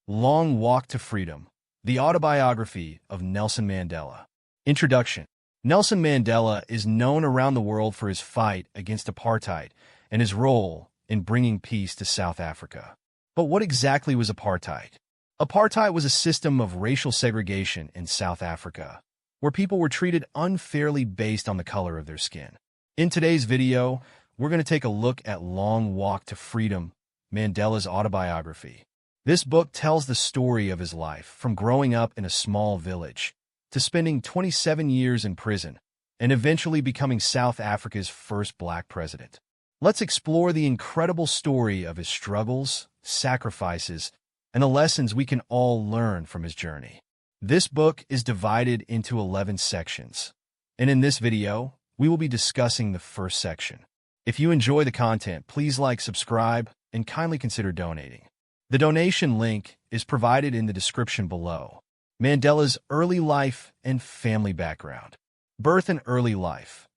Long Walk to Freedom, the Autobiography of Nelson Mandela. Introduction. Nelson Mandela is known around the world for his fight against apartheid and his role in bringing peace to South Africa. But what exactly was apartheid? Apartheid was a system of racial segregation in South Africa, where people were treated unfairly based on the color of their skin. In today's video, we're going to take a look at Long Walk to Freedom, Mandela's autobiography. This book tells the story of his life, from growing up in a small village to spending 27 years in prison and eventually becoming South Africa's first black president. Let's explore the incredible story of his struggles, sacrifices, and the lessons we can all learn from his journey. This book is divided into 11 sections, and in this video, we will be discussing the first section. If you enjoy the content, please like, subscribe, and kindly consider donating. The donation link is provided in the description below. Mandela's early life and family background. Birth and early life.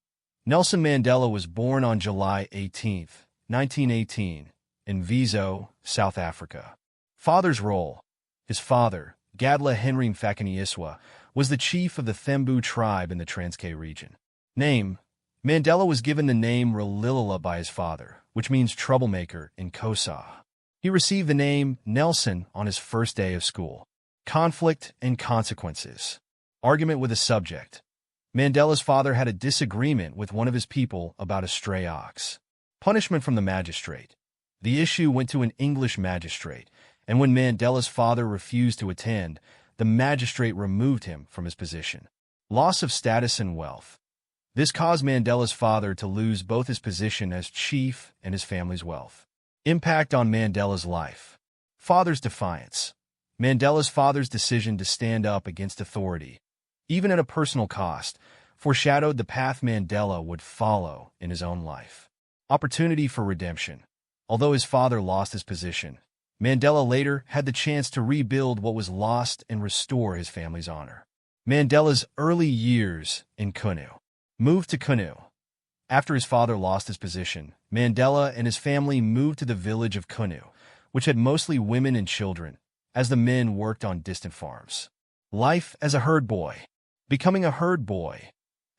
Nelson Mandela was born on July 18, 1918, in Mvezo, South Africa. Father's role. His father, Gadla Henry Mfakaniiswa, was the chief of the Thembu tribe in the Transkei region. Name. Mandela was given the name Ralilala by his father, which means troublemaker in Xhosa. He received the name Nelson on his first day of school. Conflict and consequences. Argument with a subject. Mandela's father had a disagreement with one of his people about a stray ox. Punishment from the magistrate. The issue went to an English magistrate, and when Mandela's father refused to attend, the magistrate removed him from his position. Loss of status and wealth. This caused Mandela's father to lose both his position as chief and his family's wealth. Impact on Mandela's life. Father's defiance. Mandela's father's decision to stand up against authority, even at a personal cost, foreshadowed the path Mandela would follow in his own life. Opportunity for redemption. Although his father lost his position, Mandela later had the chance to rebuild what was lost and restore his family's honor. Mandela's early years in Qunu. Moved to Qunu. After his father lost his position, Mandela and his family moved to the village of Qunu, which had mostly women and children, as the men worked on distant farms. Life as a herd boy. Becoming a herd boy.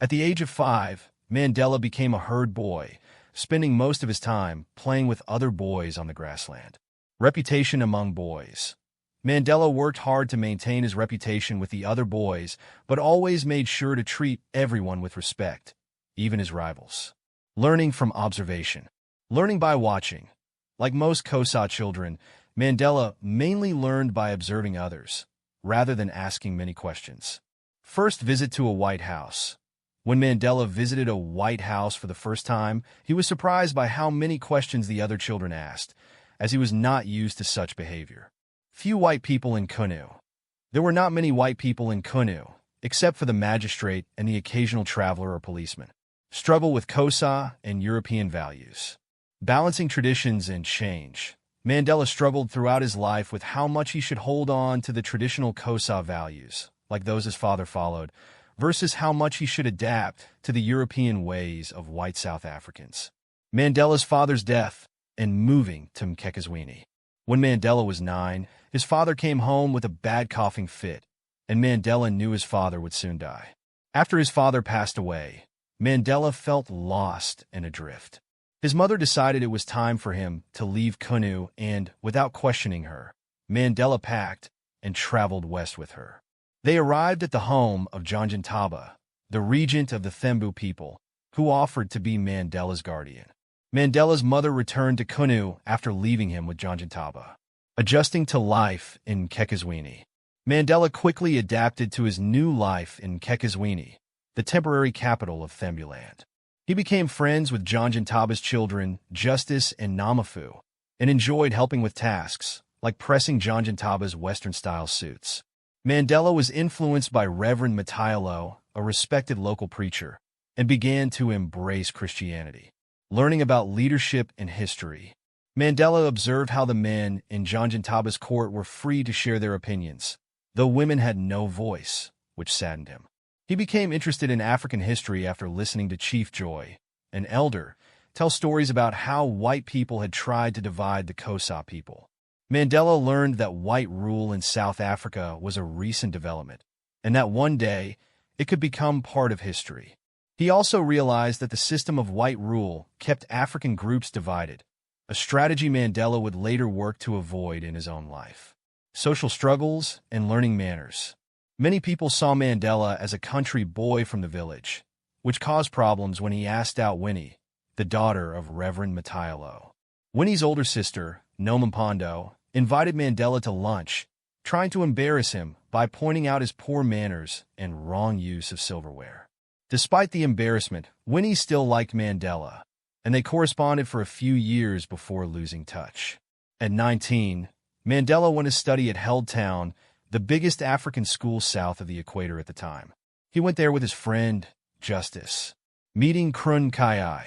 At the age of 5, Mandela became a herd boy, spending most of his time playing with other boys on the grassland. Reputation among boys. Mandela worked hard to maintain his reputation with the other boys, but always made sure to treat everyone with respect, even his rivals. Learning from observation. Learning by watching. Like most Xhosa children, Mandela mainly learned by observing others, rather than asking many questions. First visit to a White House. When Mandela visited a White House for the first time, he was surprised by how many questions the other children asked, as he was not used to such behavior. Few white people in Qunu. There were not many white people in Qunu, except for the magistrate and the occasional traveler or policeman. Struggle with Xhosa and European values. Balancing traditions and change. Mandela struggled throughout his life with how much he should hold on to the traditional Xhosa values, like those his father followed, versus how much he should adapt to the European ways of white South Africans. Mandela's father's death and moving to Mkhekezweni. When Mandela was 9, his father came home with a bad coughing fit, and Mandela knew his father would soon die. After his father passed away, Mandela felt lost and adrift. His mother decided it was time for him to leave Qunu and, without questioning her, Mandela packed and traveled west with her. They arrived at the home of Janjantaba, the regent of the Thembu people, who offered to be Mandela's guardian. Mandela's mother returned to Qunu after leaving him with Janjantaba. Adjusting to life in Mkhekezweni. Mandela quickly adapted to his new life in Mkhekezweni, the temporary capital of Thembuland. He became friends with Janjantaba's children, Justice and Namafu, and enjoyed helping with tasks, like pressing Janjantaba's Western-style suits. Mandela was influenced by Reverend Matayalo, a respected local preacher, and began to embrace Christianity. Learning about leadership and history. Mandela observed how the men in Janjantaba's court were free to share their opinions, though women had no voice, which saddened him. He became interested in African history after listening to Chief Joy, an elder, tell stories about how white people had tried to divide the Xhosa people. Mandela learned that white rule in South Africa was a recent development, and that one day it could become part of history. He also realized that the system of white rule kept African groups divided, a strategy Mandela would later work to avoid in his own life. Social struggles and learning manners. Many people saw Mandela as a country boy from the village, which caused problems when he asked out Winnie, the daughter of Reverend Matayalo. Winnie's older sister, Nomampondo, invited Mandela to lunch, trying to embarrass him by pointing out his poor manners and wrong use of silverware. Despite the embarrassment, Winnie still liked Mandela, and they corresponded for a few years before losing touch. At 19, Mandela went to study at Heldtown, the biggest African school south of the equator at the time. He went there with his friend, Justice, meeting Qunu.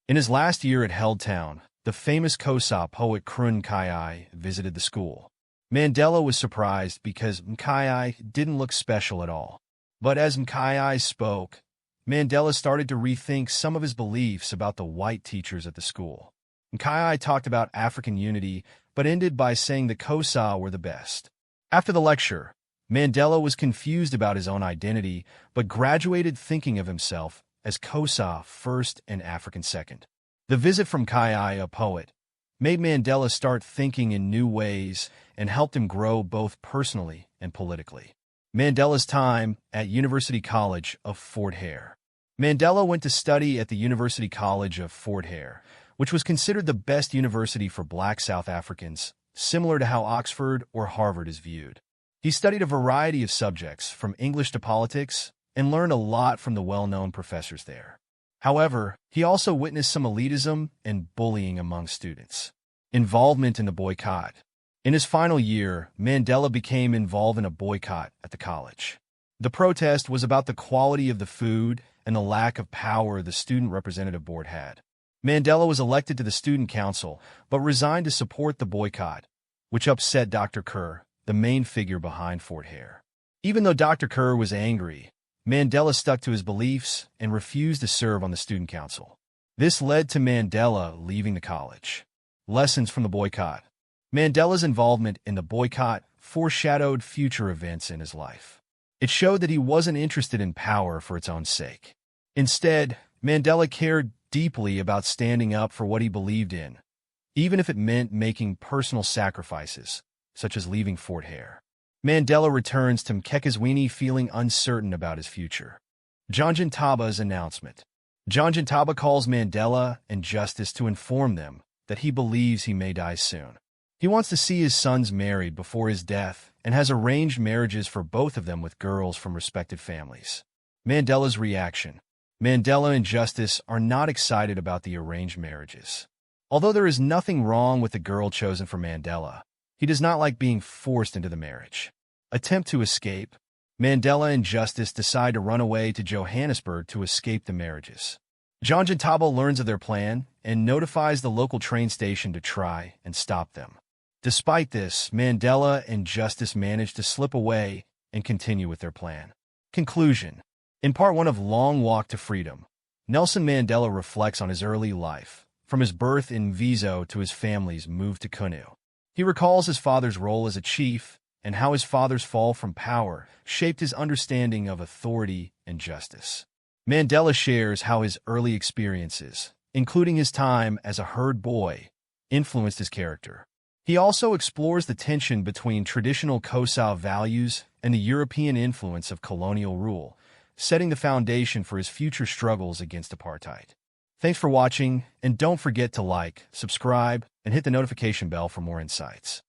In his last year at Heldtown, the famous Xhosa poet Qunu visited the school. Mandela was surprised because Mkai didn't look special at all. But as Mkai spoke, Mandela started to rethink some of his beliefs about the white teachers at the school. Mkai talked about African unity, but ended by saying the Xhosa were the best. After the lecture, Mandela was confused about his own identity, but graduated thinking of himself as Xhosa first and African second. The visit from Mkai, a poet, made Mandela start thinking in new ways and helped him grow both personally and politically. Mandela's time at University College of Fort Hare. Mandela went to study at the University College of Fort Hare, which was considered the best university for black South Africans, similar to how Oxford or Harvard is viewed. He studied a variety of subjects, from English to politics, and learned a lot from the well-known professors there. However, he also witnessed some elitism and bullying among students. Involvement in the boycott. In his final year, Mandela became involved in a boycott at the college. The protest was about the quality of the food and the lack of power the Student Representative Board had. Mandela was elected to the Student Council, but resigned to support the boycott, which upset Dr. Kerr, the main figure behind Fort Hare. Even though Dr. Kerr was angry, Mandela stuck to his beliefs and refused to serve on the Student Council. This led to Mandela leaving the college. Lessons from the boycott. Mandela's involvement in the boycott foreshadowed future events in his life. It showed that he wasn't interested in power for its own sake. Instead, Mandela cared deeply about standing up for what he believed in, even if it meant making personal sacrifices, such as leaving Fort Hare. Mandela returns to Mkhekezweni feeling uncertain about his future. Jonathan Taba's announcement. Jonathan Taba calls Mandela and Justice to inform them that he believes he may die soon. He wants to see his sons married before his death and has arranged marriages for both of them with girls from respected families. Mandela's reaction. Mandela and Justice are not excited about the arranged marriages. Although there is nothing wrong with the girl chosen for Mandela, he does not like being forced into the marriage. Attempt to escape. Mandela and Justice decide to run away to Johannesburg to escape the marriages. Jonathan Taba learns of their plan and notifies the local train station to try and stop them. Despite this, Mandela and Justice manage to slip away and continue with their plan. Conclusion. In part 1 of Long Walk to Freedom, Nelson Mandela reflects on his early life, from his birth in Mvezo to his family's move to Qunu. He recalls his father's role as a chief and how his father's fall from power shaped his understanding of authority and justice. Mandela shares how his early experiences, including his time as a herd boy, influenced his character. He also explores the tension between traditional Xhosa values and the European influence of colonial rule, setting the foundation for his future struggles against apartheid. Thanks for watching, and don't forget to like, subscribe, and hit the notification bell for more insights.